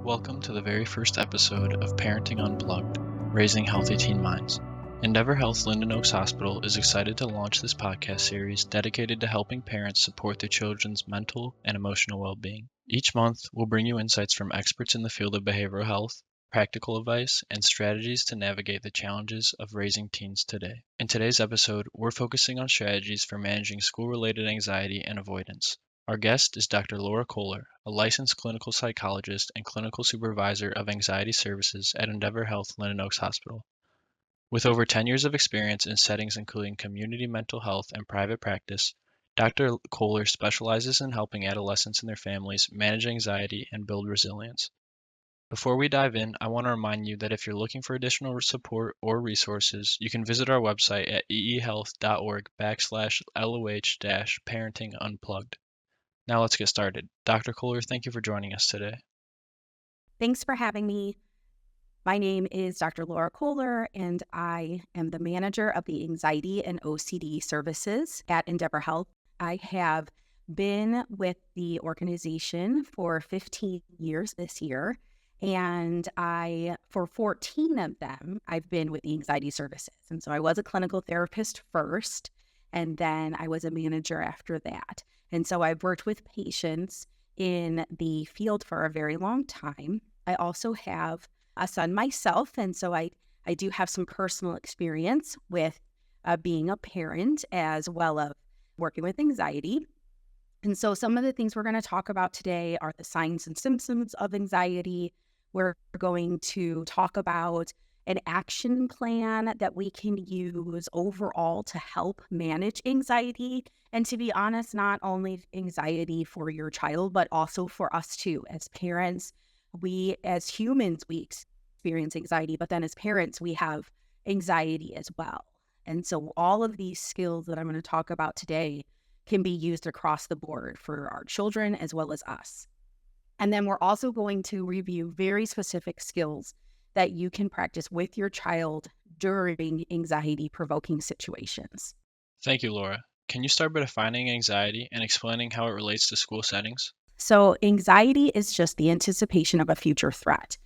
Welcome to the very first episode of Parenting Unplugged, Raising Healthy Teen Minds. Endeavor Health Linden Oaks Hospital is excited to launch this podcast series dedicated to helping parents support their children's mental and emotional well-being. Each month, we'll bring you insights from experts in the field of behavioral health, practical advice, and strategies to navigate the challenges of raising teens today. In today's episode, we're focusing on strategies for managing school-related anxiety and avoidance. Our guest is Dr. Laura Kohler, a licensed clinical psychologist and clinical supervisor of anxiety services at Endeavor Health Linden Oaks Hospital. With over 10 years of experience in settings including community mental health and private practice, Dr. Kohler specializes in helping adolescents and their families manage anxiety and build resilience. Before we dive in, I want to remind you that if you're looking for additional support or resources, you can visit our website at eehealth.org/LOH-parenting unplugged. Now let's get started. Dr. Kohler, thank you for joining us today. Thanks for having me. My name is Dr. Laura Kohler, and I am the manager of the Anxiety and OCD services at Endeavor Health. I have been with the organization for 15 years this year, and for 14 of them, I've been with the anxiety services. And so I was a clinical therapist first, and then I was a manager after that. And so I've worked with patients in the field for a very long time. I also have a son myself, and so I do have some personal experience with being a parent as well as working with anxiety. And so some of the things we're going to talk about today are the signs and symptoms of anxiety. We're going to talk about an action plan that we can use overall to help manage anxiety. And to be honest, not only anxiety for your child, but also for us too. As parents, we as humans, we experience anxiety, but then as parents, we have anxiety as well. And so all of these skills that I'm going to talk about today can be used across the board for our children as well as us. And then we're also going to review very specific skills that you can practice with your child during anxiety-provoking situations. Thank you, Laura. Can you start by defining anxiety and explaining how it relates to school settings? So anxiety is just the anticipation of a future threat.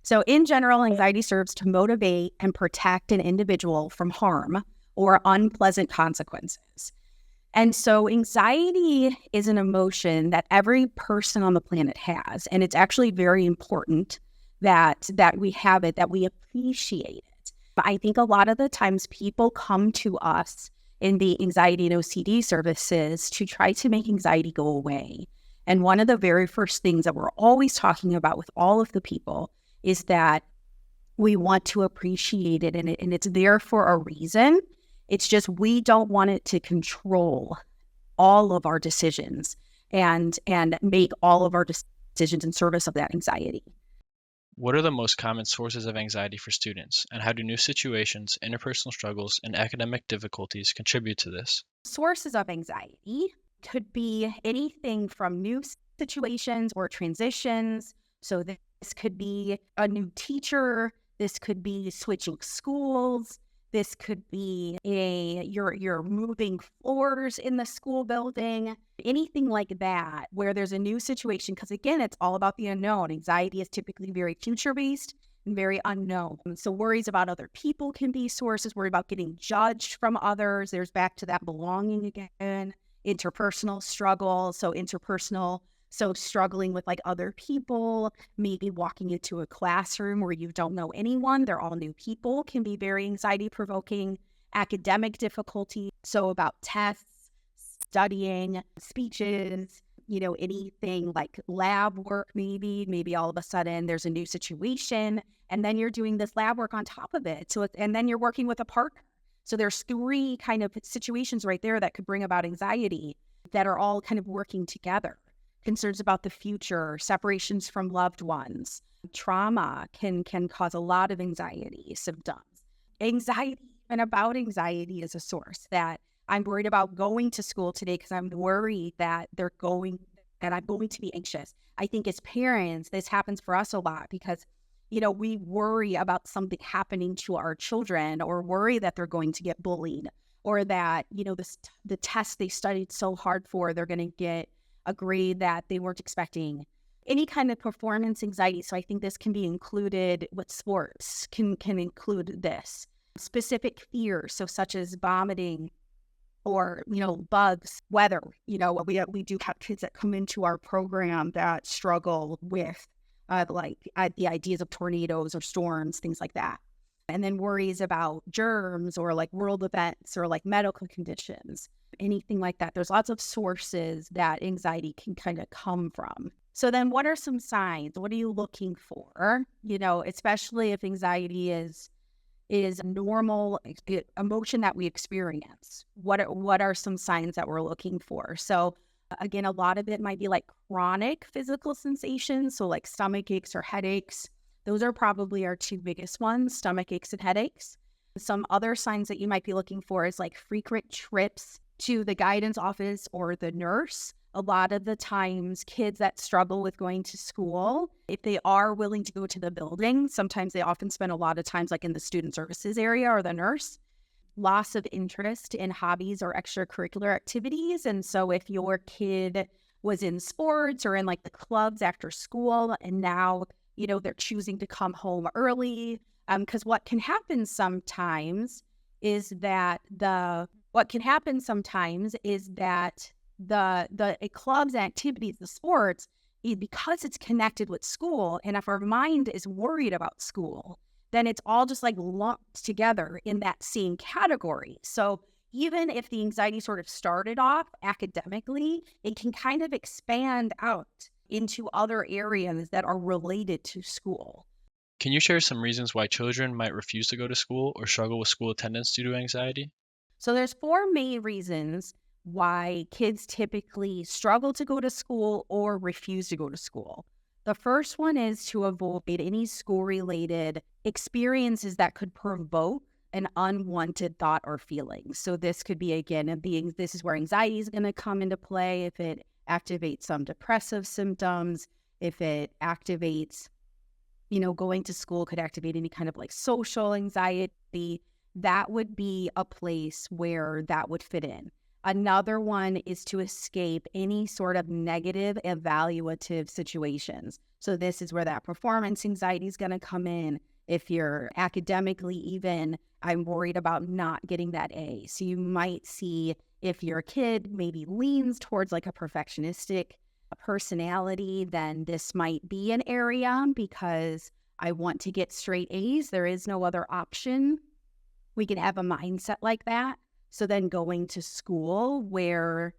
So in general, anxiety serves to motivate and protect an individual from harm or unpleasant consequences. And so anxiety is an emotion that every person on the planet has, and it's actually very important that we have it, that we appreciate it. But I think a lot of the times people come to us in the anxiety and OCD services to try to make anxiety go away. And one of the very first things that we're always talking about with all of the people is that we want to appreciate it, and it's there for a reason. It's just we don't want it to control all of our decisions and make all of our decisions in service of that anxiety. What are the most common sources of anxiety for students, and how do new situations, interpersonal struggles, and academic difficulties contribute to this? Sources of anxiety could be anything from new situations or transitions. So this could be a new teacher, this could be switching schools, this could be you're moving floors in the school building, anything like that, where there's a new situation. Because again, it's all about the unknown. Anxiety is typically very future-based and very unknown. So worries about other people can be sources. Worry about getting judged from others. There's back to that belonging again. Interpersonal struggle. So struggling with like other people, maybe walking into a classroom where you don't know anyone, they're all new people, can be very anxiety provoking. Academic difficulty, so about tests, studying, speeches, anything like lab work, maybe all of a sudden there's a new situation and then you're doing this lab work on top of it. And then you're working with a partner. So there's three kind of situations right there that could bring about anxiety that are all kind of working together. Concerns about the future, separations from loved ones, trauma can cause a lot of anxiety symptoms. Anxiety is a source that I'm worried about going to school today because I'm worried that I'm going to be anxious. I think as parents, this happens for us a lot because, we worry about something happening to our children or worry that they're going to get bullied or that, the test they studied so hard for, they're going to get a grade that they weren't expecting. any kind of performance anxiety. So I think this can be included with sports, can include this. Specific fears, so such as vomiting or, bugs, weather. We do have kids that come into our program that struggle with the ideas of tornadoes or storms, things like that. And then worries about germs or like world events or like medical conditions, anything like that. There's lots of sources that anxiety can kind of come from. So then what are some signs? What are you looking for? Especially if anxiety is a normal emotion that we experience. What are some signs that we're looking for? So again, a lot of it might be like chronic physical sensations. So like stomach aches or headaches. Those are probably our two biggest ones, stomach aches and headaches. Some other signs that you might be looking for is like frequent trips to the guidance office or the nurse. A lot of the times, kids that struggle with going to school, if they are willing to go to the building, sometimes they often spend a lot of times like in the student services area or the nurse. Loss of interest in hobbies or extracurricular activities. And so if your kid was in sports or in like the clubs after school and now they're choosing to come home early. Because what can happen sometimes is that the clubs activities, the sports, because it's connected with school, and if our mind is worried about school, then it's all just like lumped together in that same category. So even if the anxiety sort of started off academically, it can kind of expand out into other areas that are related to school. Can you share some reasons why children might refuse to go to school or struggle with school attendance due to anxiety? So there's 4 main reasons why kids typically struggle to go to school or refuse to go to school. The first one is to avoid any school-related experiences that could provoke an unwanted thought or feeling. So this could be, again, this is where anxiety is going to come into play. If it activates some depressive symptoms, if it activates, going to school could activate any kind of like social anxiety, that would be a place where that would fit in. Another one is to escape any sort of negative evaluative situations. So this is where that performance anxiety is going to come in. If you're academically even, I'm worried about not getting that A. So you might see if your kid maybe leans towards like a perfectionistic personality, then this might be an area because I want to get straight A's. There is no other option. We can have a mindset like that. So then going to school where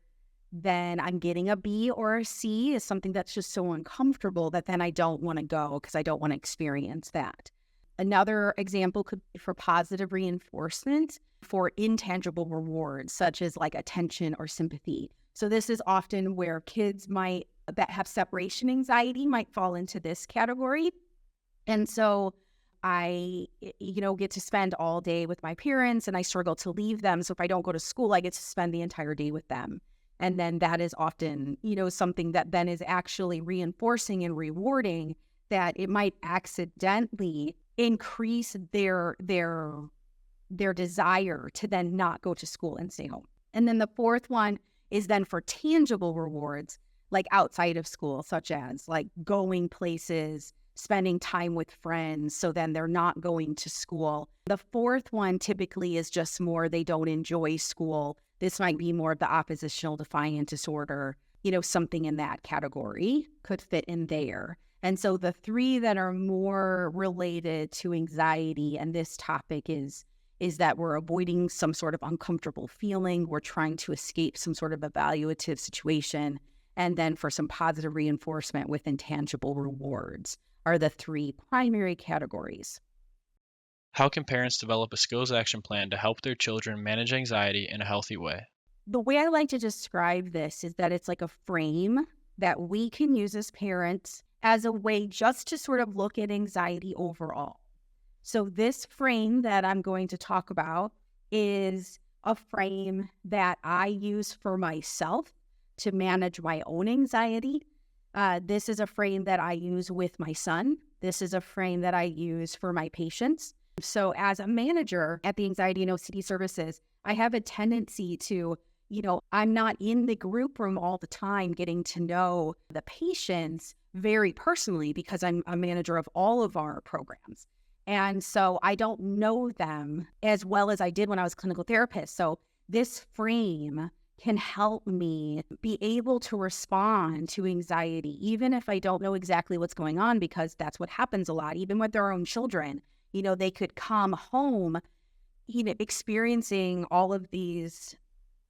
then I'm getting a B or a C is something that's just so uncomfortable that then I don't want to go because I don't want to experience that. Another example could be for positive reinforcement for intangible rewards, such as like attention or sympathy. So this is often where kids that have separation anxiety might fall into this category. And so I, get to spend all day with my parents and I struggle to leave them. So if I don't go to school, I get to spend the entire day with them. And then that is often, something that then is actually reinforcing and rewarding that it might accidentally increase their desire to then not go to school and stay home. And then the fourth one is then for tangible rewards, like outside of school, such as like going places, spending time with friends. So then they're not going to school. The fourth one typically is just more they don't enjoy school. This might be more of the oppositional defiant disorder, something in that category could fit in there. And so the 3 that are more related to anxiety and this topic is that we're avoiding some sort of uncomfortable feeling. We're trying to escape some sort of evaluative situation. And then for some positive reinforcement with intangible rewards are the 3 primary categories. How can parents develop a skills action plan to help their children manage anxiety in a healthy way? The way I like to describe this is that it's like a frame that we can use as parents as a way just to sort of look at anxiety overall. So this frame that I'm going to talk about is a frame that I use for myself to manage my own anxiety. This is a frame that I use with my son. This is a frame that I use for my patients. So as a manager at the Anxiety and OCD services, I have a tendency to, I'm not in the group room all the time getting to know the patients, very personally because I'm a manager of all of our programs. And so I don't know them as well as I did when I was a clinical therapist. So this frame can help me be able to respond to anxiety, even if I don't know exactly what's going on, because that's what happens a lot, even with their own children. They could come home, experiencing all of these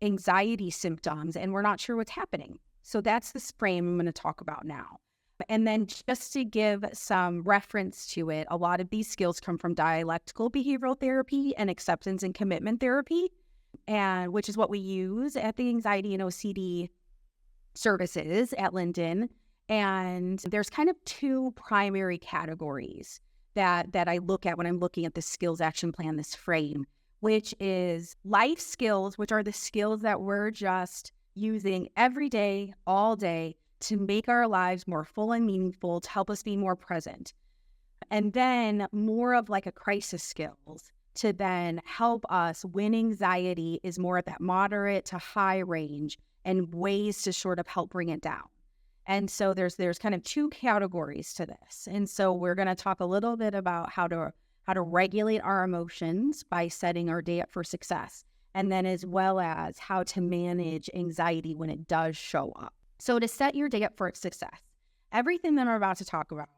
anxiety symptoms, and we're not sure what's happening. So that's the frame I'm going to talk about now. And then just to give some reference to it, a lot of these skills come from dialectical behavioral therapy and acceptance and commitment therapy, and which is what we use at the anxiety and OCD services at Linden. And there's kind of two primary categories that I look at when I'm looking at the skills action plan, this frame, which is life skills, which are the skills that we're just using every day, all day, to make our lives more full and meaningful, to help us be more present. And then more of like a crisis skills to then help us when anxiety is more at that moderate to high range, and ways to sort of help bring it down. And so there's kind of two categories to this. And so we're going to talk a little bit about how to regulate our emotions by setting our day up for success, and then as well as how to manage anxiety when it does show up. So to set your day up for success, everything that I'm about to talk about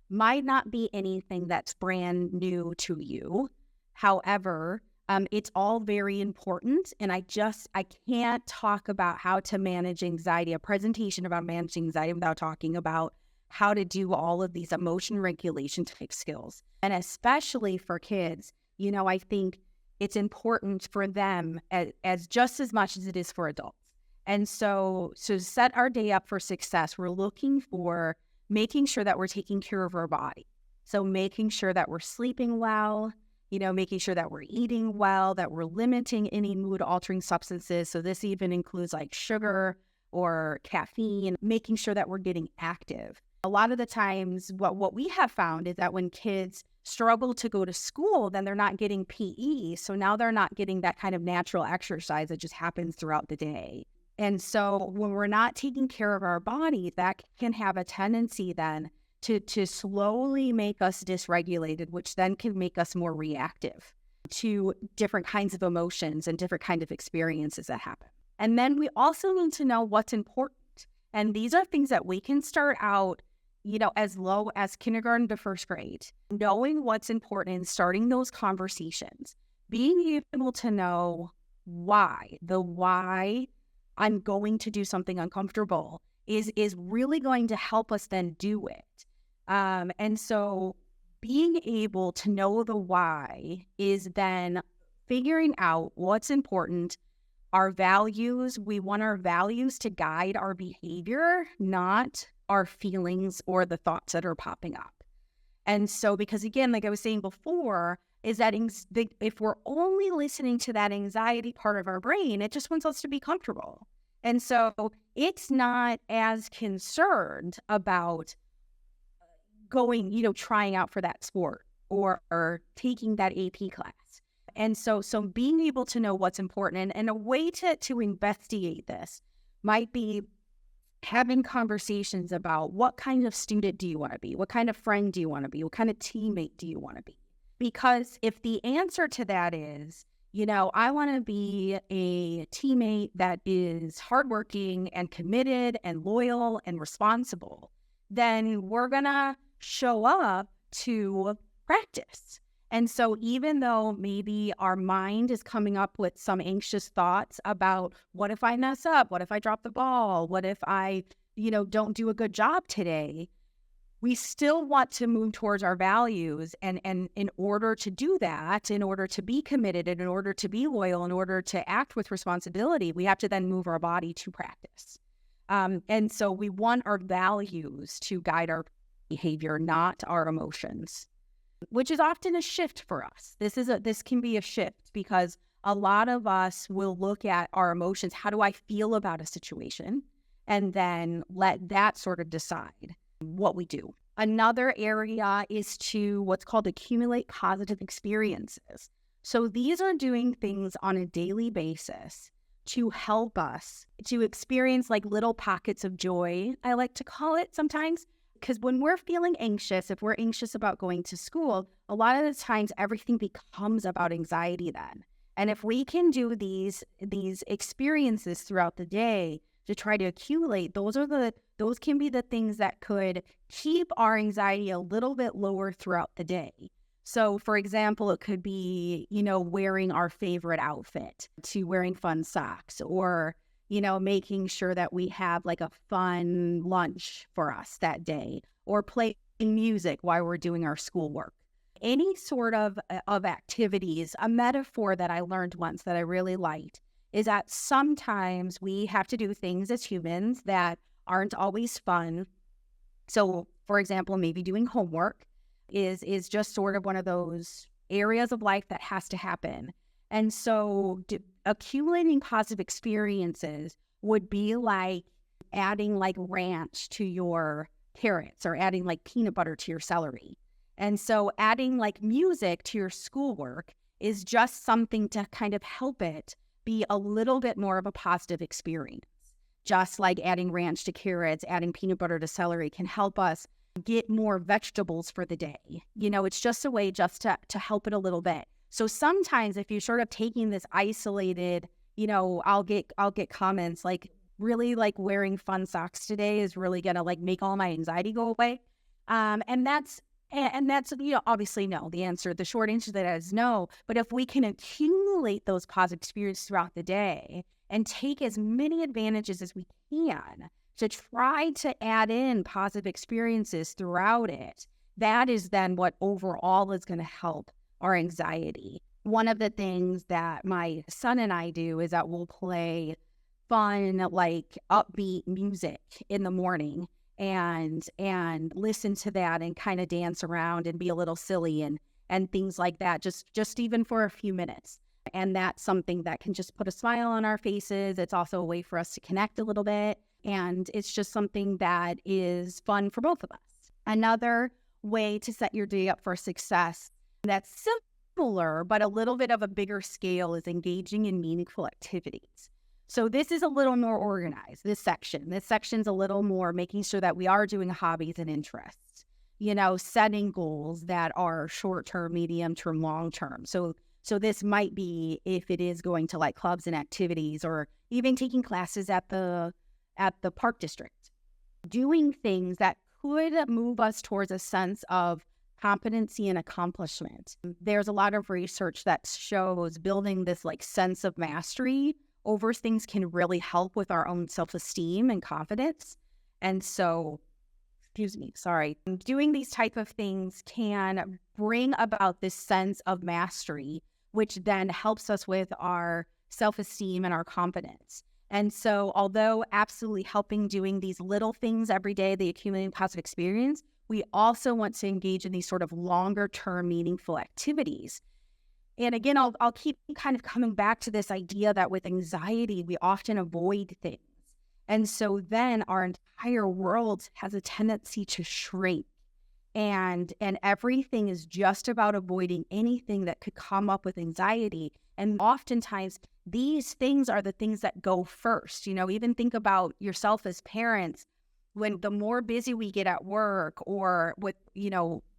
might not be anything that's brand new to you. However, it's all very important, and I can't talk about how to manage anxiety, a presentation about managing anxiety, without talking about how to do all of these emotion regulation type skills. And especially for kids, I think it's important for them as just as much as it is for adults. And so to set our day up for success, we're looking for making sure that we're taking care of our body. So making sure that we're sleeping well, making sure that we're eating well, that we're limiting any mood-altering substances. So this even includes like sugar or caffeine, making sure that we're getting active. A lot of the times, what we have found is that when kids struggle to go to school, then they're not getting PE. So now they're not getting that kind of natural exercise that just happens throughout the day. And so when we're not taking care of our body, that can have a tendency then to slowly make us dysregulated, which then can make us more reactive to different kinds of emotions and different kinds of experiences that happen. And then we also need to know what's important. And these are things that we can start out, as low as kindergarten to first grade, knowing what's important and starting those conversations, being able to know why I'm going to do something uncomfortable is really going to help us then do it. And so being able to know the why is then figuring out what's important, our values. We want our values to guide our behavior, not our feelings or the thoughts that are popping up. And so, because again, like I was saying before, is that if we're only listening to that anxiety part of our brain, it just wants us to be comfortable. And so it's not as concerned about going, trying out for that sport or taking that AP class. And so being able to know what's important, and a way to investigate this might be having conversations about what kind of student do you want to be? What kind of friend do you want to be? What kind of teammate do you want to be? Because if the answer to that is, I want to be a teammate that is hardworking and committed and loyal and responsible, then we're going to show up to practice. And so even though maybe our mind is coming up with some anxious thoughts about what if I mess up? What if I drop the ball? What if I, don't do a good job today? We still want to move towards our values. And in order to do that, in order to be committed, and in order to be loyal, in order to act with responsibility, we have to then move our body to practice. And so we want our values to guide our behavior, not our emotions, which is often a shift for us. This can be a shift because a lot of us will look at our emotions. How do I feel about a situation? And then let that sort of decide what we do. Another area is to what's called accumulate positive experiences. So these are doing things on a daily basis to help us to experience like little pockets of joy, I like to call it sometimes, Because when we're feeling anxious, if we're anxious about going to school, a lot of the times everything becomes about anxiety then. And if we can do these experiences throughout the day to try to accumulate, those can be the things that could keep our anxiety a little bit lower throughout the day. So, for example, it could be, wearing our favorite outfit to wearing fun socks, or making sure that we have like a fun lunch for us that day, or playing music while we're doing our schoolwork. Any sort of activities. A metaphor that I learned once that I really liked is that sometimes we have to do things as humans that aren't always fun. So, for example, maybe doing homework is just sort of one of those areas of life that has to happen. And so accumulating positive experiences would be like adding like ranch to your carrots, or adding like peanut butter to your celery. And so adding like music to your schoolwork is just something to kind of help it be a little bit more of a positive experience. Just like adding ranch to carrots, adding peanut butter to celery can help us get more vegetables for the day. It's just a way just to help it a little bit. So sometimes if you're sort of taking this isolated, I'll get comments like, really like wearing fun socks today is really going to like make all my anxiety go away. And that's, obviously no. The short answer to that is no. But if we can accumulate those positive experiences throughout the day and take as many advantages as we can to try to add in positive experiences throughout it, that is then what overall is going to help our anxiety. One of the things that my son and I do is that we'll play fun, like upbeat music in the morning and listen to that and kind of dance around and be a little silly and things like that, just even for a few minutes. And that's something that can just put a smile on our faces. It's also a way for us to connect a little bit. And it's just something that is fun for both of us. Another way to set your day up for success that's similar, but a little bit of a bigger scale, is engaging in meaningful activities. So this is a little more organized, this section's a little more making sure that we are doing hobbies and interests, setting goals that are short-term, medium-term, long-term. So this might be if it is going to like clubs and activities, or even taking classes at the park district, doing things that could move us towards a sense of competency and accomplishment. There's a lot of research that shows building this like sense of mastery over things can really help with our own self-esteem and confidence. And so, doing these type of things can bring about this sense of mastery, which then helps us with our self-esteem and our confidence. And so, although absolutely helping doing these little things every day, the accumulating positive experience, we also want to engage in these sort of longer term meaningful activities. And again, I'll keep kind of coming back to this idea that with anxiety, we often avoid things. And so then our entire world has a tendency to shrink. And everything is just about avoiding anything that could come up with anxiety. And oftentimes, these things are the things that go first. Even think about yourself as parents. When the more busy we get at work, or with,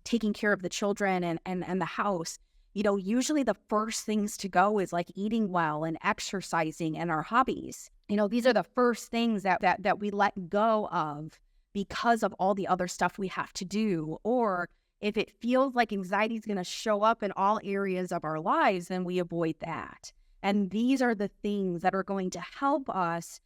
taking care of the children and the house, usually the first things to go is like eating well and exercising and our hobbies. These are the first things that we let go of because of all the other stuff we have to do. Or if it feels like anxiety is going to show up in all areas of our lives, then we avoid that. And these are the things that are going to help us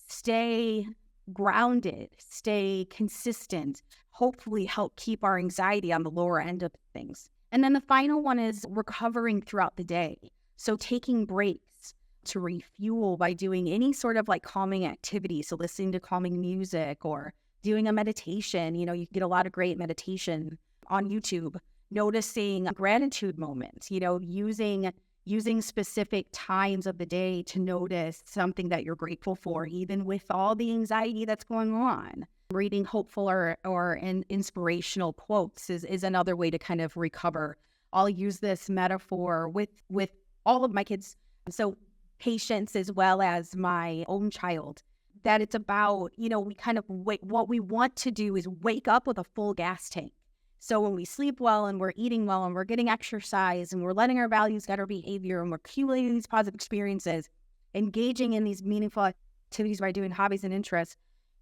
stay grounded, stay consistent, hopefully help keep our anxiety on the lower end of things. And then the final one is recovering throughout the day. So taking breaks to refuel by doing any sort of like calming activity. So listening to calming music or doing a meditation. You can get a lot of great meditation on YouTube. Noticing gratitude moments, using specific times of the day to notice something that you're grateful for, even with all the anxiety that's going on. Reading hopeful or inspirational quotes is another way to kind of recover. I'll use this metaphor with all of my kids. So patients as well as my own child. that it's about, we kind of what we want to do is wake up with a full gas tank. So when we sleep well and we're eating well and we're getting exercise and we're letting our values guide our behavior and we're accumulating these positive experiences, engaging in these meaningful activities by doing hobbies and interests,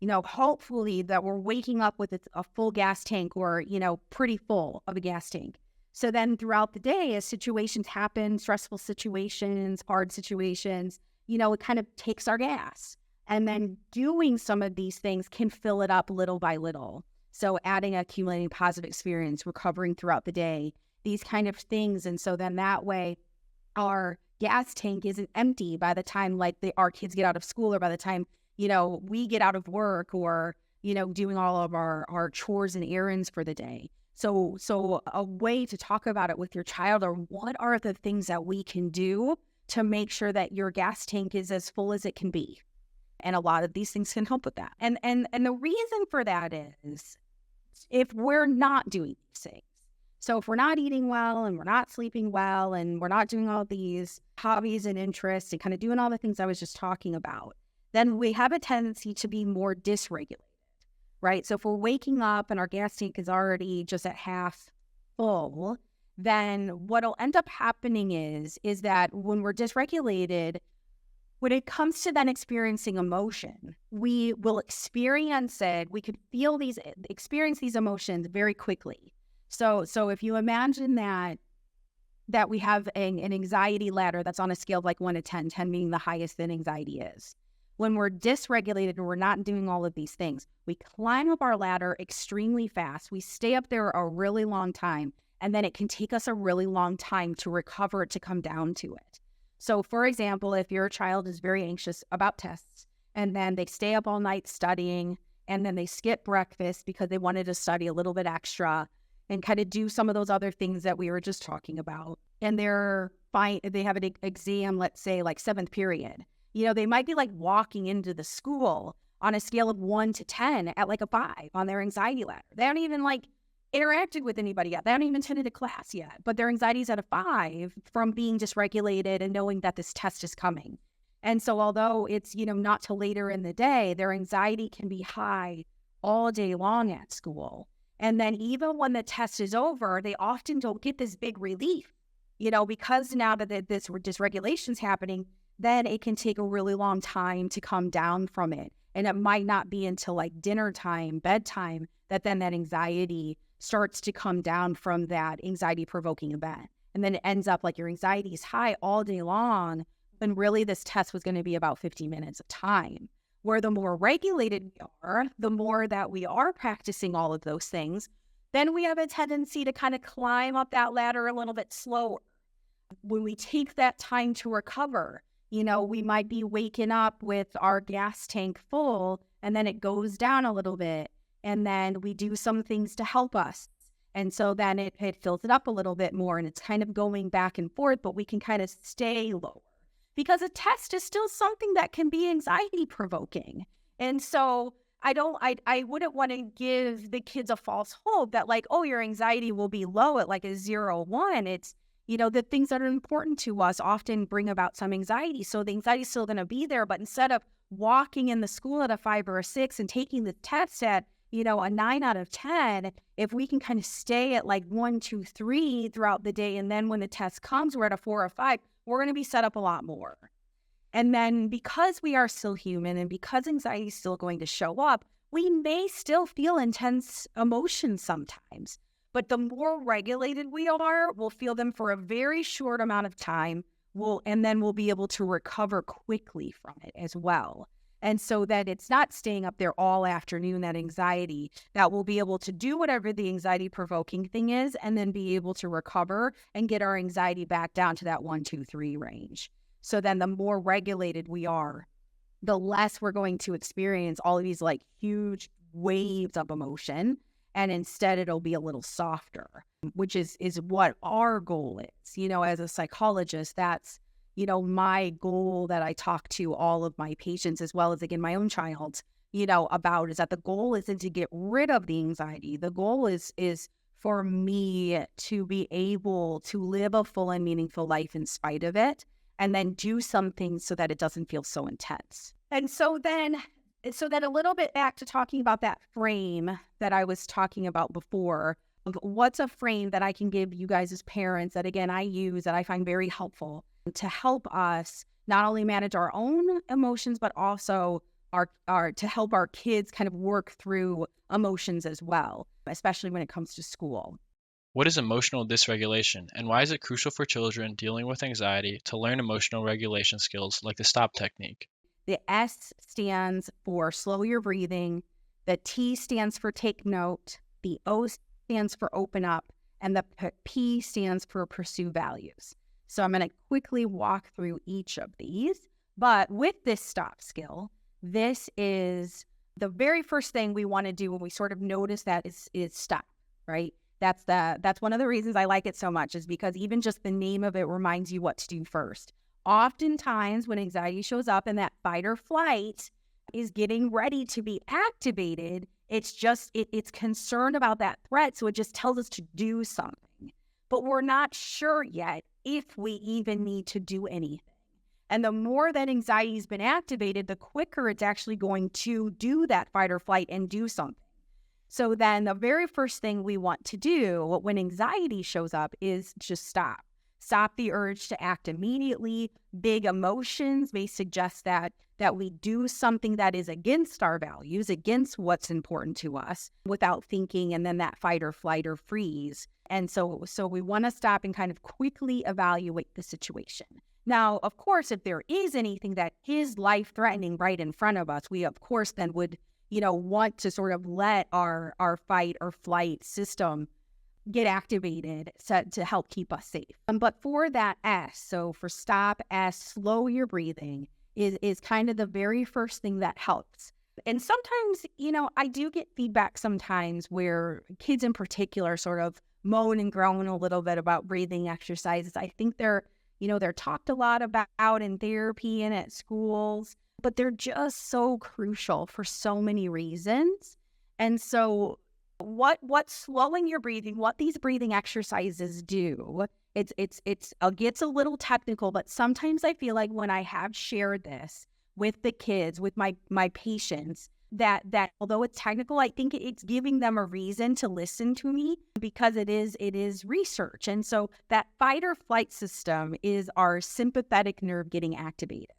hopefully that we're waking up with a full gas tank or, pretty full of a gas tank. So then throughout the day, as situations happen, stressful situations, hard situations, it kind of takes our gas. And then doing some of these things can fill it up little by little. So adding, accumulating positive experience, recovering throughout the day, these kind of things. And so then that way our gas tank isn't empty by the time our kids get out of school, or by the time, we get out of work, or, doing all of our chores and errands for the day. So a way to talk about it with your child are, what are the things that we can do to make sure that your gas tank is as full as it can be? And a lot of these things can help with that. And the reason for that is, if we're not doing these things, so if we're not eating well and we're not sleeping well and we're not doing all these hobbies and interests and kind of doing all the things I was just talking about, then we have a tendency to be more dysregulated, right? So if we're waking up and our gas tank is already just at half full, then what'll end up happening is that when we're dysregulated, when it comes to then experiencing emotion, we will experience it. We could experience these emotions very quickly. So if you imagine that we have an anxiety ladder that's on a scale of like 1 to 10, 10 being the highest that anxiety is. When we're dysregulated and we're not doing all of these things, we climb up our ladder extremely fast. We stay up there a really long time, and then it can take us a really long time to recover, to come down to it. So for example, if your child is very anxious about tests and then they stay up all night studying and then they skip breakfast because they wanted to study a little bit extra and kind of do some of those other things that we were just talking about, and they have an exam, let's say like 7th period, they might be like walking into the school on a scale of 1 to 10 at like a 5 on their anxiety ladder. They haven't even interacted with anybody yet. They haven't even attended a class yet, but their anxiety is at a 5 from being dysregulated and knowing that this test is coming. And so although it's, not till later in the day, their anxiety can be high all day long at school. And then even when the test is over, they often don't get this big relief, because now that this dysregulation is happening, then it can take a really long time to come down from it. And it might not be until like dinner time, bedtime, that then that anxiety starts to come down from that anxiety-provoking event. And then it ends up like your anxiety is high all day long, when really this test was going to be about 50 minutes of time. Where the more regulated we are, the more that we are practicing all of those things, then we have a tendency to kind of climb up that ladder a little bit slower. When we take that time to recover, we might be waking up with our gas tank full, and then it goes down a little bit. And then we do some things to help us. And so then it fills it up a little bit more, and it's kind of going back and forth, but we can kind of stay lower. Because a test is still something that can be anxiety provoking. And so I wouldn't want to give the kids a false hope that like, oh, your anxiety will be low at like a 0, 1. It's, the things that are important to us often bring about some anxiety. So the anxiety is still going to be there, but instead of walking in the school at a 5 or a 6 and taking the test at, a 9 out of 10, if we can kind of stay at like 1, 2, 3 throughout the day, and then when the test comes, we're at a 4 or 5, we're going to be set up a lot more. And then because we are still human and because anxiety is still going to show up, we may still feel intense emotions sometimes. But the more regulated we are, we'll feel them for a very short amount of time, and then we'll be able to recover quickly from it as well. And so that it's not staying up there all afternoon, that anxiety, that we'll be able to do whatever the anxiety-provoking thing is and then be able to recover and get our anxiety back down to that 1, 2, 3 range. So then the more regulated we are, the less we're going to experience all of these like huge waves of emotion. And instead it'll be a little softer, which is what our goal is. As a psychologist, that's my goal that I talk to all of my patients, as well as, again, my own child, about, is that the goal isn't to get rid of the anxiety. The goal is for me to be able to live a full and meaningful life in spite of it, and then do some things so that it doesn't feel so intense. And so then So then a little bit back to talking about that frame that I was talking about before. What's a frame that I can give you guys as parents that, again, I use that I find very helpful to help us not only manage our own emotions, but also our to help our kids kind of work through emotions as well, especially when it comes to school. What is emotional dysregulation, and why is it crucial for children dealing with anxiety to learn emotional regulation skills like the STOP technique? The S stands for slow your breathing. The T stands for take note. The O stands for open up. And the P stands for pursue values. So I'm going to quickly walk through each of these. But with this stop skill, this is the very first thing we want to do when we sort of notice that is stop, right? That's one of the reasons I like it so much, is because even just the name of it reminds you what to do first. Oftentimes when anxiety shows up and that fight or flight is getting ready to be activated, it's concerned about that threat. So it just tells us to do something, but we're not sure yet if we even need to do anything. And the more that anxiety has been activated, the quicker it's actually going to do that fight or flight and do something. So then the very first thing we want to do when anxiety shows up is just stop. Stop the urge to act immediately. Big emotions may suggest that we do something that is against our values, against what's important to us without thinking, and then that fight or flight or freeze. And so we want to stop and kind of quickly evaluate the situation. Now, of course, if there is anything that is life-threatening right in front of us, we, of course, then would, want to sort of let our fight or flight system get activated to help keep us safe. But for that S, so for stop, S, slow your breathing, is kind of the very first thing that helps. And sometimes, I do get feedback sometimes where kids in particular sort of moan and groan a little bit about breathing exercises. I think they're talked a lot about in therapy and at schools, but they're just so crucial for so many reasons. And so what slowing your breathing, what these breathing exercises do, it gets a little technical, but sometimes I feel like when I have shared this with the kids, with my patients, that although it's technical, I think it's giving them a reason to listen to me, because it is research. And so that fight or flight system is our sympathetic nerve getting activated.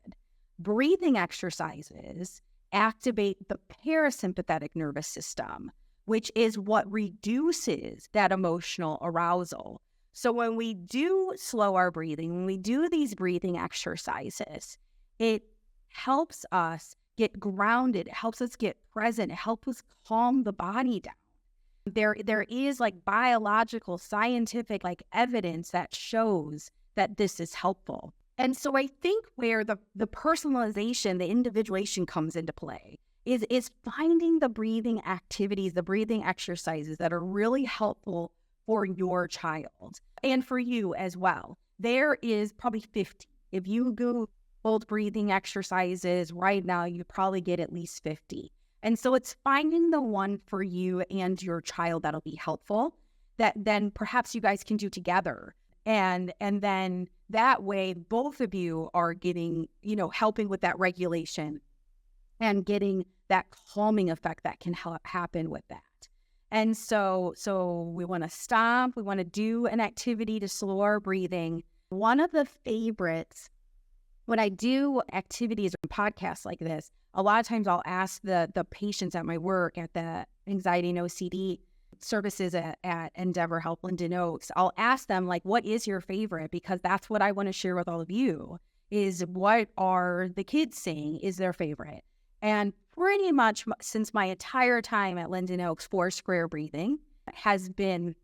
Breathing exercises activate the parasympathetic nervous system, which is what reduces that emotional arousal. So when we do slow our breathing, when we do these breathing exercises, it helps us get grounded, it helps us get present, it helps us calm the body down. There is like biological, scientific evidence that shows that this is helpful. And so I think where the personalization, the individuation comes into play is finding the breathing activities, the breathing exercises that are really helpful for your child and for you as well. There is probably 50. If you Google breathing exercises right now, you probably get at least 50. And so it's finding the one for you and your child that'll be helpful, that then perhaps you guys can do together. And then that way, both of you are getting, helping with that regulation and getting that calming effect that can happen with that. And so we want to stop. We want to do an activity to slow our breathing. One of the favorites, when I do activities or podcasts like this, a lot of times I'll ask the patients at my work at the anxiety and OCD services at Endeavor Health Linden Oaks, I'll ask them, what is your favorite? Because that's what I want to share with all of you, is what are the kids saying is their favorite. And pretty much since my entire time at Linden Oaks, 4 square breathing has been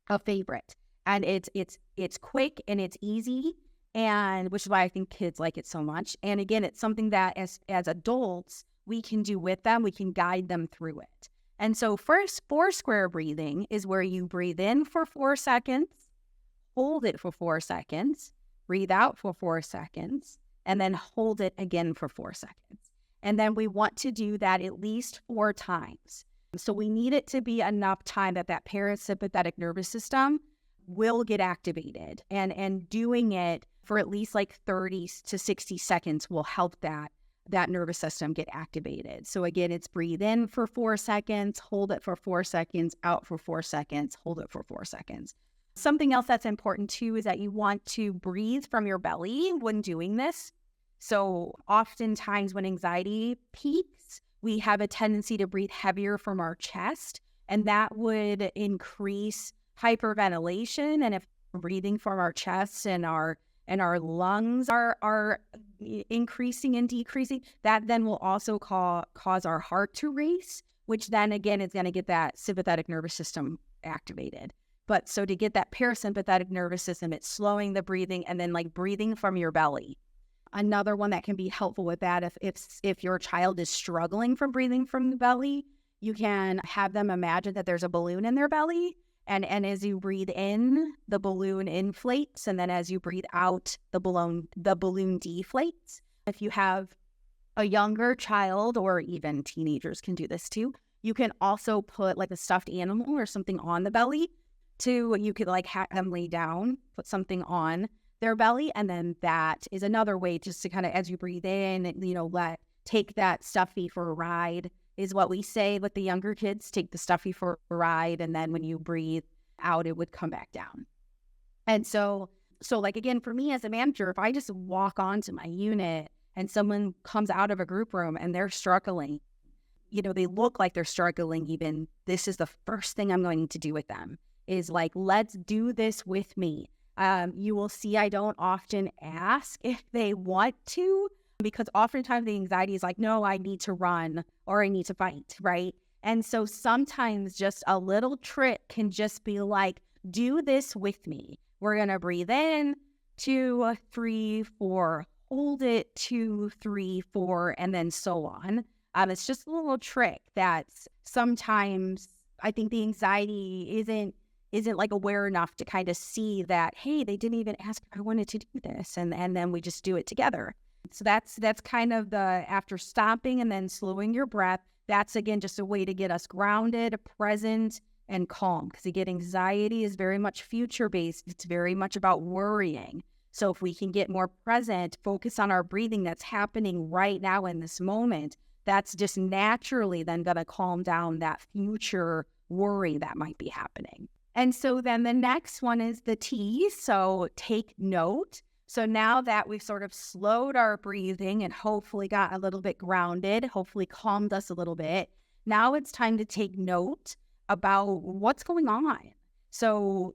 a favorite. And it's quick and it's easy, and which is why I think kids like it so much. And again, it's something that as adults we can do with them. We can guide them through it. And so first, 4 square breathing is where you breathe in for 4 seconds, hold it for 4 seconds, breathe out for 4 seconds, and then hold it again for 4 seconds. And then we want to do that at least 4 times. So we need it to be enough time that parasympathetic nervous system will get activated. And doing it for at least 30 to 60 seconds will help that that nervous system get activated. So again, it's breathe in for 4 seconds, hold it for 4 seconds, out for 4 seconds, hold it for 4 seconds. Something else that's important too is that you want to breathe from your belly when doing this. So oftentimes when anxiety peaks, we have a tendency to breathe heavier from our chest, and that would increase hyperventilation. And if we're breathing from our chest and our lungs are increasing and decreasing, that then will also cause our heart to race, which then again is going to get that sympathetic nervous system activated. But so to get that parasympathetic nervous system, it's slowing the breathing and then like breathing from your belly. Another one that can be helpful with that, if your child is struggling from breathing from the belly, you can have them imagine that there's a balloon in their belly. And as you breathe in, the balloon inflates. And then as you breathe out, the balloon deflates. If you have a younger child, or even teenagers can do this too, you can also put like a stuffed animal or something on the belly. You could like have them lay down, put something on their belly. And then that is another way just to kind of, as you breathe in, take that stuffy for a ride, is what we say with the younger kids. Take the stuffy for a ride, and then when you breathe out, it would come back down. And so like, again, for me as a manager, if I just walk onto my unit and someone comes out of a group room and they're struggling, they look like they're struggling even, this is the first thing I'm going to do with them is like, let's do this with me. You will see I don't often ask if they want to, because oftentimes the anxiety is like, no, I need to run or I need to fight, right? And so sometimes just a little trick can just be like, do this with me. We're going to breathe in, 2, 3, 4, hold it, 2, 3, 4, and then so on. It's just a little trick that sometimes I think the anxiety isn't like aware enough to kind of see that, hey, they didn't even ask if I wanted to do this. And then we just do it together. So that's kind of the, after stopping and then slowing your breath, that's again just a way to get us grounded, present, and calm. Because again, anxiety is very much future-based. It's very much about worrying. So if we can get more present, focus on our breathing that's happening right now in this moment, that's just naturally then going to calm down that future worry that might be happening. And so then the next one is the T. So take note. So now that we've sort of slowed our breathing and hopefully got a little bit grounded, hopefully calmed us a little bit, now it's time to take note about what's going on. So,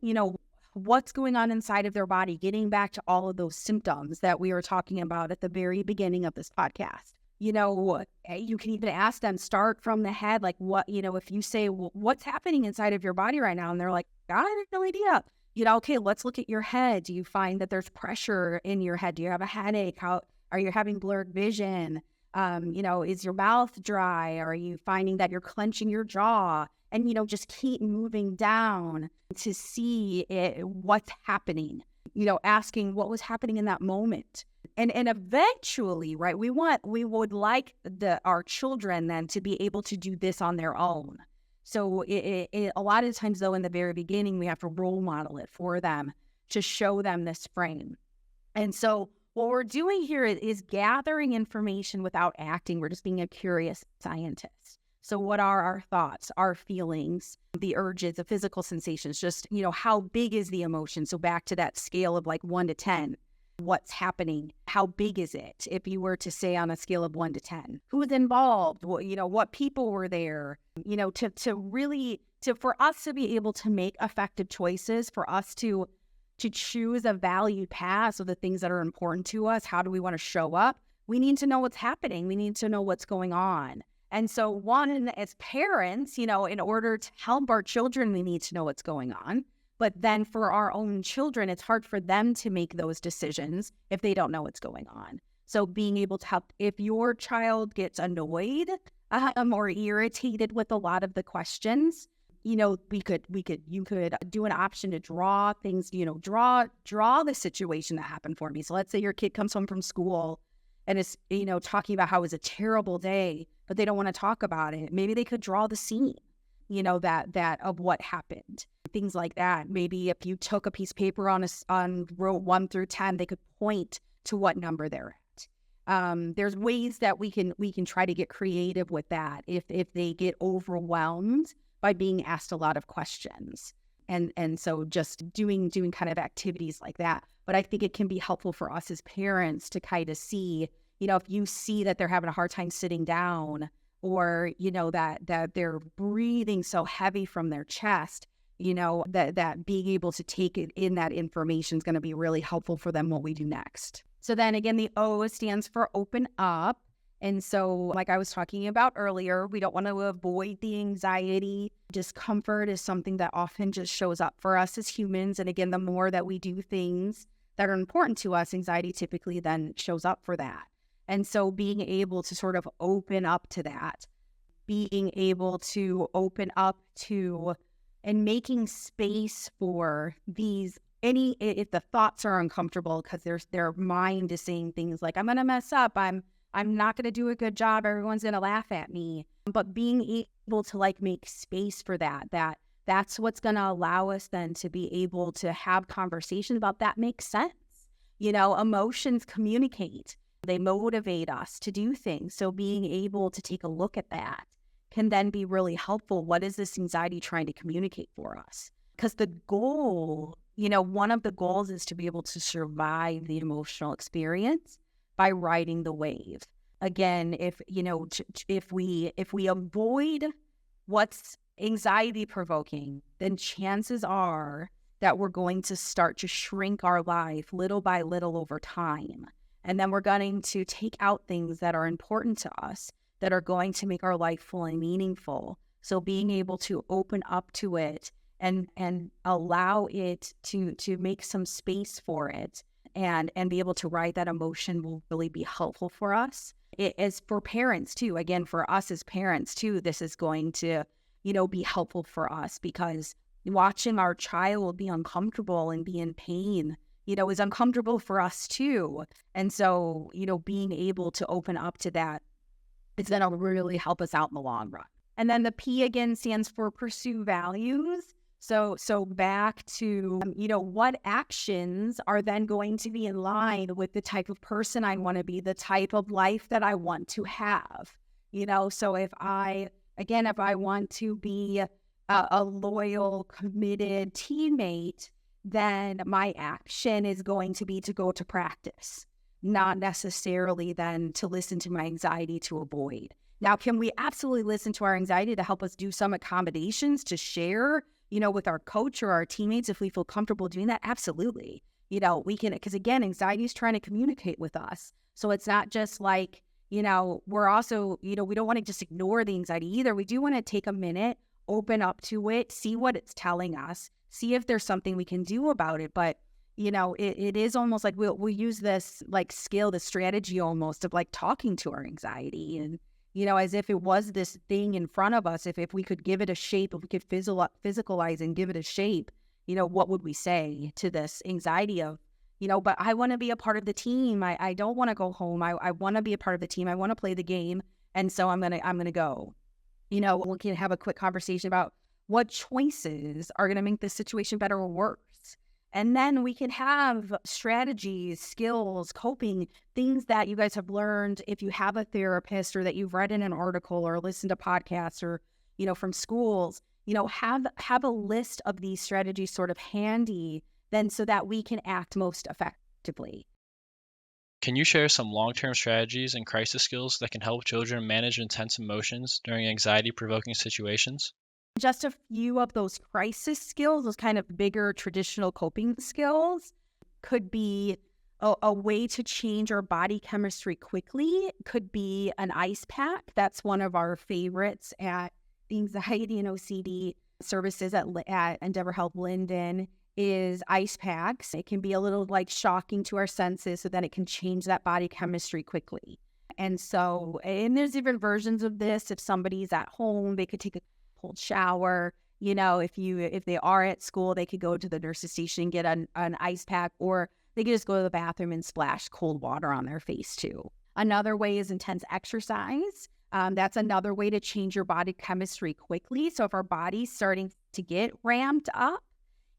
what's going on inside of their body, getting back to all of those symptoms that we were talking about at the very beginning of this podcast. You can even ask them, start from the head, like what, if you say, well, what's happening inside of your body right now? And they're like, I have no idea. Okay, let's look at your head. Do you find that there's pressure in your head? Do you have a headache? How are you having blurred vision? Is your mouth dry? Are you finding that you're clenching your jaw? And, just keep moving down to see what's happening, asking what was happening in that moment. And eventually, right, we would like our children then to be able to do this on their own. So a lot of times, though, in the very beginning, we have to role model it for them to show them this frame. And so what we're doing here is gathering information without acting. We're just being a curious scientist. So what are our thoughts, our feelings, the urges, the physical sensations, just, how big is the emotion? So back to that scale of like 1 to 10. What's happening? How big is it? If you were to say on a scale of 1 to 10, who's involved? What people were there? For us to be able to make effective choices, for us to choose a valued path of the things that are important to us. How do we want to show up? We need to know what's happening. We need to know what's going on. And so one, as parents, in order to help our children, we need to know what's going on. But then for our own children, it's hard for them to make those decisions if they don't know what's going on. So being able to help, if your child gets annoyed or irritated with a lot of the questions, you could do an option to draw things, draw the situation that happened for me. So let's say your kid comes home from school and is, talking about how it was a terrible day, but they don't want to talk about it. Maybe they could draw the scene, that of what happened. Things like that. Maybe if you took a piece of paper on wrote 1 through 10, they could point to what number they're at. There's ways that we can try to get creative with that if they get overwhelmed by being asked a lot of questions. And so just doing kind of activities like that. But I think it can be helpful for us as parents to kind of see, if you see that they're having a hard time sitting down, or, that they're breathing so heavy from their chest, that being able to take it in that information is going to be really helpful for them what we do next. So then again, the O stands for open up. And so, like I was talking about earlier, we don't want to avoid the anxiety. Discomfort is something that often just shows up for us as humans. And again, the more that we do things that are important to us, anxiety typically then shows up for that. And so being able to sort of open up to that, being able to open up to and making space for these, if the thoughts are uncomfortable because their mind is saying things like, I'm going to mess up, I'm not going to do a good job, everyone's going to laugh at me. But being able to make space for that's what's going to allow us then to be able to have conversations about that makes sense. Emotions communicate. They motivate us to do things. So being able to take a look at that can then be really helpful. What is this anxiety trying to communicate for us? Because the goal, one of the goals is to be able to survive the emotional experience by riding the wave. Again, if we avoid what's anxiety provoking, then chances are that we're going to start to shrink our life little by little over time. And then we're going to take out things that are important to us, that are going to make our life full and meaningful. So being able to open up to it and allow it to make some space for it and be able to ride that emotion will really be helpful for us. It is for parents too. Again, for us as parents too, this is going to, be helpful for us, because watching our child be uncomfortable and be in pain, is uncomfortable for us too. And so, being able to open up to that is going to really help us out in the long run. And then the P again stands for pursue values. So back to, what actions are then going to be in line with the type of person I want to be, the type of life that I want to have. So if I want to be a loyal, committed teammate, then my action is going to be to go to practice, not necessarily then to listen to my anxiety to avoid. Now, can we absolutely listen to our anxiety to help us do some accommodations to share, with our coach or our teammates if we feel comfortable doing that? Absolutely. We can, because again, anxiety is trying to communicate with us. So it's not just like, we're also, we don't want to just ignore the anxiety either. We do want to take a minute, open up to it, see what it's telling us, see if there's something we can do about it. But, it is almost like we'll use this skill, this strategy almost of talking to our anxiety and, as if it was this thing in front of us. If we could give it a shape, if we could physicalize and give it a shape, what would we say to this anxiety of, but I want to be a part of the team. I don't want to go home. I want to be a part of the team. I want to play the game. And so I'm going to go. We can have a quick conversation about what choices are going to make this situation better or worse. And then we can have strategies, skills, coping, things that you guys have learned if you have a therapist or that you've read in an article or listened to podcasts or, from schools, have a list of these strategies sort of handy then so that we can act most effectively. Can you share some long-term strategies and crisis skills that can help children manage intense emotions during anxiety-provoking situations? Just a few of those crisis skills, those kind of bigger traditional coping skills, could be a way to change our body chemistry quickly. Could be an ice pack. That's one of our favorites at the anxiety and OCD services at Endeavor Health Linden is ice packs. It can be a little shocking to our senses so that it can change that body chemistry quickly. And there's different versions of this. If somebody's at home, they could take a cold shower. If they are at school, they could go to the nurse's station and get an ice pack, or they could just go to the bathroom and splash cold water on their face too. Another way is intense exercise. That's another way to change your body chemistry quickly. So if our body's starting to get ramped up,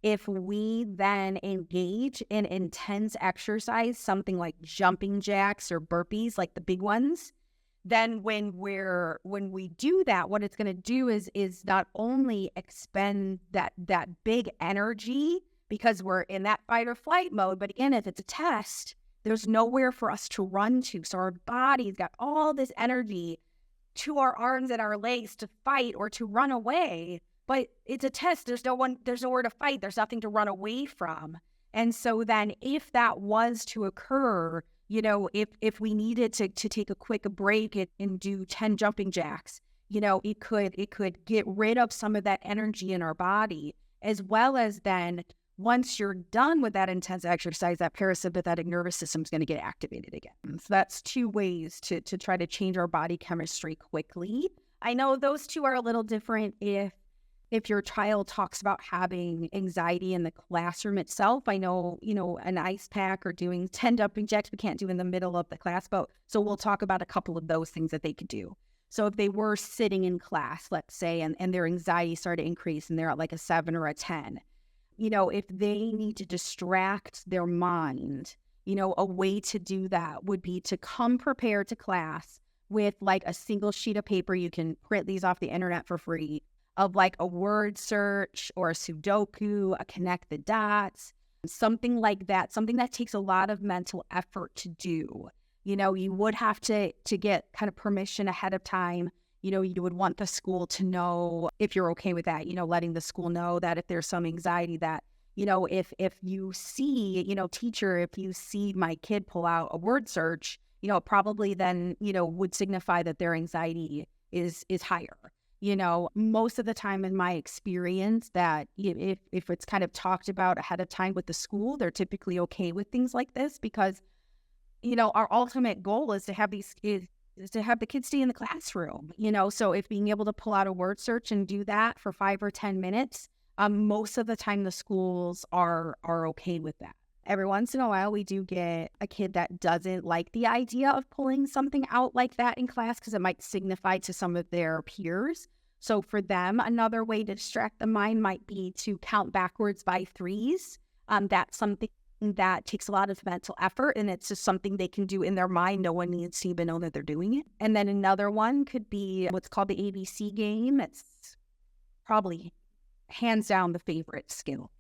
If we then engage in intense exercise, something like jumping jacks or burpees, like the big ones, then when we do that, what it's going to do is not only expend that big energy because we're in that fight or flight mode, but again, if it's a test, there's nowhere for us to run to. So our body's got all this energy to our arms and our legs to fight or to run away. But it's a test. There's nowhere to fight. There's nothing to run away from. And so then if that was to occur, if we needed to take a quick break and do 10 jumping jacks, it could get rid of some of that energy in our body, as well as then once you're done with that intense exercise, that parasympathetic nervous system is going to get activated again. So that's two ways to try to change our body chemistry quickly. I know those two are a little different if your child talks about having anxiety in the classroom itself. I know, an ice pack or doing 10 jumping jacks we can't do in the middle of the class, so we'll talk about a couple of those things that they could do. So if they were sitting in class, let's say, and their anxiety started to increase and they're at like a 7 or a 10, if they need to distract their mind, a way to do that would be to come prepared to class with like a single sheet of paper. You can print these off the internet for free, of like a word search or a Sudoku, a connect the dots, something like that, something that takes a lot of mental effort to do. You would have to get kind of permission ahead of time. You would want the school to know if you're okay with that, letting the school know that if there's some anxiety that, if you see, teacher, if you see my kid pull out a word search, probably then, would signify that their anxiety is higher. Most of the time in my experience that if it's kind of talked about ahead of time with the school, they're typically okay with things like this because, our ultimate goal is to have to have the kids stay in the classroom, so if being able to pull out a word search and do that for 5 or 10 minutes, most of the time the schools are okay with that. Every once in a while, we do get a kid that doesn't like the idea of pulling something out like that in class because it might signify to some of their peers. So for them, another way to distract the mind might be to count backwards by threes. That's something that takes a lot of mental effort, and it's just something they can do in their mind. No one needs to even know that they're doing it. And then another one could be what's called the ABC game. It's probably hands down the favorite skill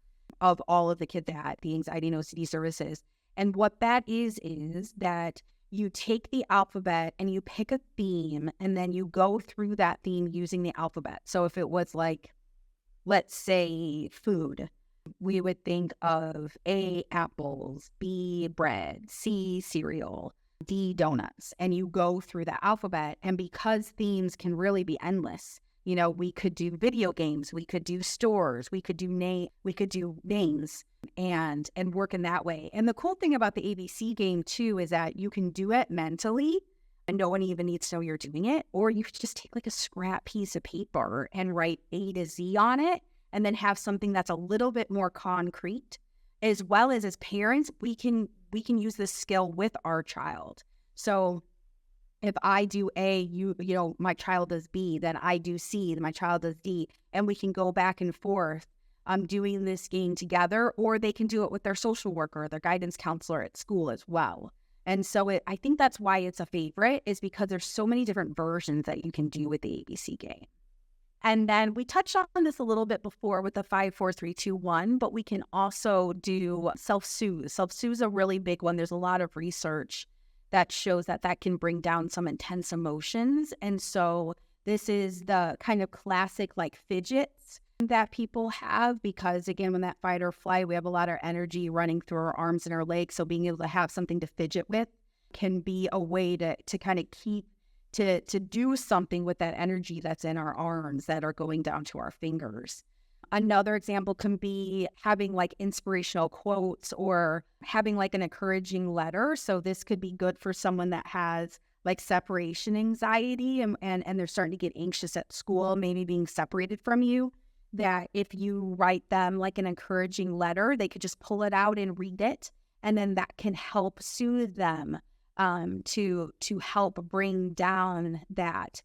of all of the kids at the Anxiety and OCD services. And what that is that you take the alphabet and you pick a theme and then you go through that theme using the alphabet. So if it was like, let's say food, we would think of A, apples, B, bread, C, cereal, D, donuts, and you go through the alphabet. And because themes can really be endless, we could do video games, we could do stores, we could do names and work in that way. And the cool thing about the ABC game too is that you can do it mentally and no one even needs to know you're doing it. Or you could just take like a scrap piece of paper and write A to Z on it and then have something that's a little bit more concrete. As well as parents, we can use this skill with our child. So if I do A, my child does B, then I do C, then my child does D, and we can go back and forth doing this game together, or they can do it with their social worker or their guidance counselor at school as well. And so I think that's why it's a favorite, is because there's so many different versions that you can do with the ABC game. And then we touched on this a little bit before with the 5, 4, 3, 2, 1, but we can also do self-soothe. Self-soothe is a really big one. There's a lot of research that shows that can bring down some intense emotions. And so this is the kind of classic like fidgets that people have, because again, when that fight or flight, we have a lot of energy running through our arms and our legs. So being able to have something to fidget with can be a way to kind of to do something with that energy that's in our arms that are going down to our fingers. Another example can be having like inspirational quotes or having like an encouraging letter. So this could be good for someone that has like separation anxiety and they're starting to get anxious at school, maybe being separated from you, that if you write them like an encouraging letter, they could just pull it out and read it. And then that can help soothe them to help bring down that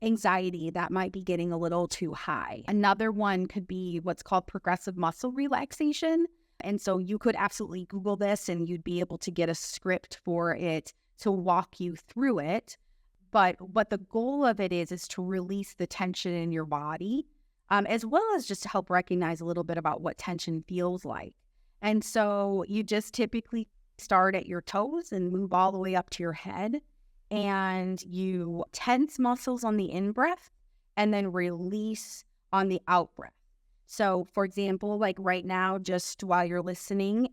anxiety that might be getting a little too high. Another one could be what's called progressive muscle relaxation. And so you could absolutely Google this and you'd be able to get a script for it to walk you through it. But what the goal of it is to release the tension in your body, as well as just to help recognize a little bit about what tension feels like. And so you just typically start at your toes and move all the way up to your head. And you tense muscles on the in-breath and then release on the out-breath. So, for example, like right now, just while you're listening,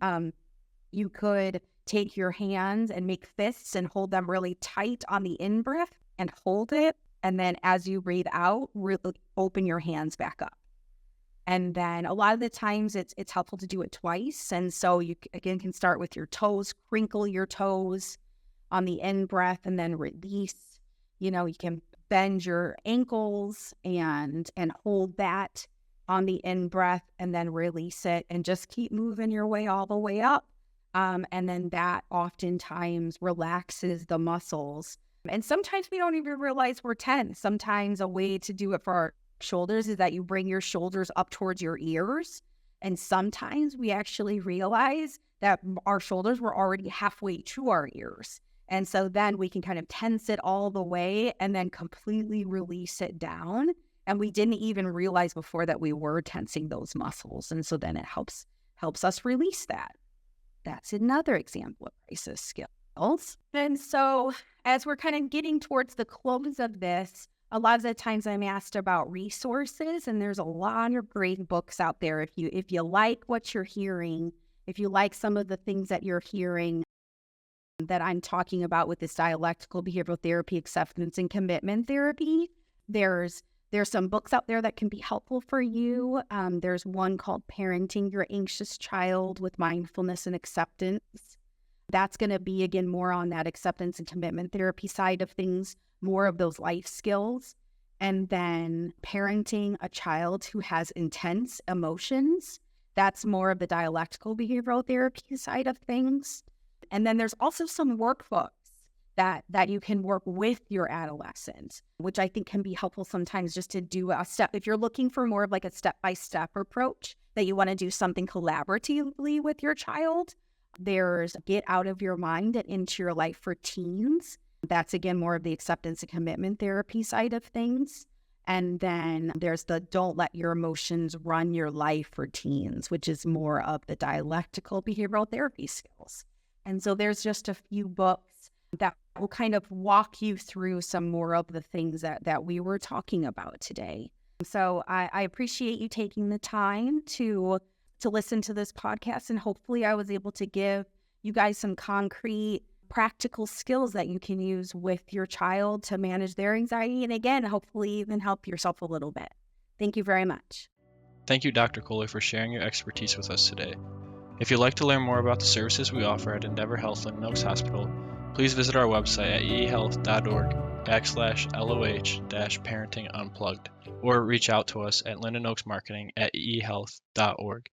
you could take your hands and make fists and hold them really tight on the in-breath and hold it. And then as you breathe out, really open your hands back up. And then a lot of the times it's helpful to do it twice. And so you, again, can start with your toes, crinkle your toes on the in-breath and then release. You can bend your ankles and hold that on the in-breath and then release it and just keep moving your way all the way up. And then that oftentimes relaxes the muscles. And sometimes we don't even realize we're tense. Sometimes a way to do it for our shoulders is that you bring your shoulders up towards your ears. And sometimes we actually realize that our shoulders were already halfway to our ears. And so then we can kind of tense it all the way and then completely release it down. And we didn't even realize before that we were tensing those muscles. And so then it helps us release that. That's another example of crisis skills. And so as we're kind of getting towards the close of this, a lot of the times I'm asked about resources, and there's a lot of great books out there. If you like what you're hearing, if you like some of the things that you're hearing that I'm talking about with this dialectical behavioral therapy, acceptance and commitment therapy, there's some books out there that can be helpful for you. There's one called Parenting Your Anxious Child with Mindfulness and Acceptance. That's going to be, again, more on that acceptance and commitment therapy side of things, more of those life skills. And then Parenting a Child Who Has Intense Emotions. That's more of the dialectical behavioral therapy side of things. And then there's also some workbooks that you can work with your adolescent, which I think can be helpful sometimes just to do a step. If you're looking for more of like a step-by-step approach, that you want to do something collaboratively with your child, there's Get Out of Your Mind and Into Your Life for Teens. That's, again, more of the acceptance and commitment therapy side of things. And then there's the Don't Let Your Emotions Run Your Life for Teens, which is more of the dialectical behavioral therapy skills. And so there's just a few books that will kind of walk you through some more of the things that we were talking about today. So I appreciate you taking the time to listen to this podcast, and hopefully I was able to give you guys some concrete, practical skills that you can use with your child to manage their anxiety, and again, hopefully even help yourself a little bit. Thank you very much. Thank you, Dr. Kohler, for sharing your expertise with us today. If you'd like to learn more about the services we offer at Endeavor Health Linden Oaks Hospital, please visit our website at eehealth.org/LOH-parenting unplugged, or reach out to us at lindenoaksmarketing@eehealth.org.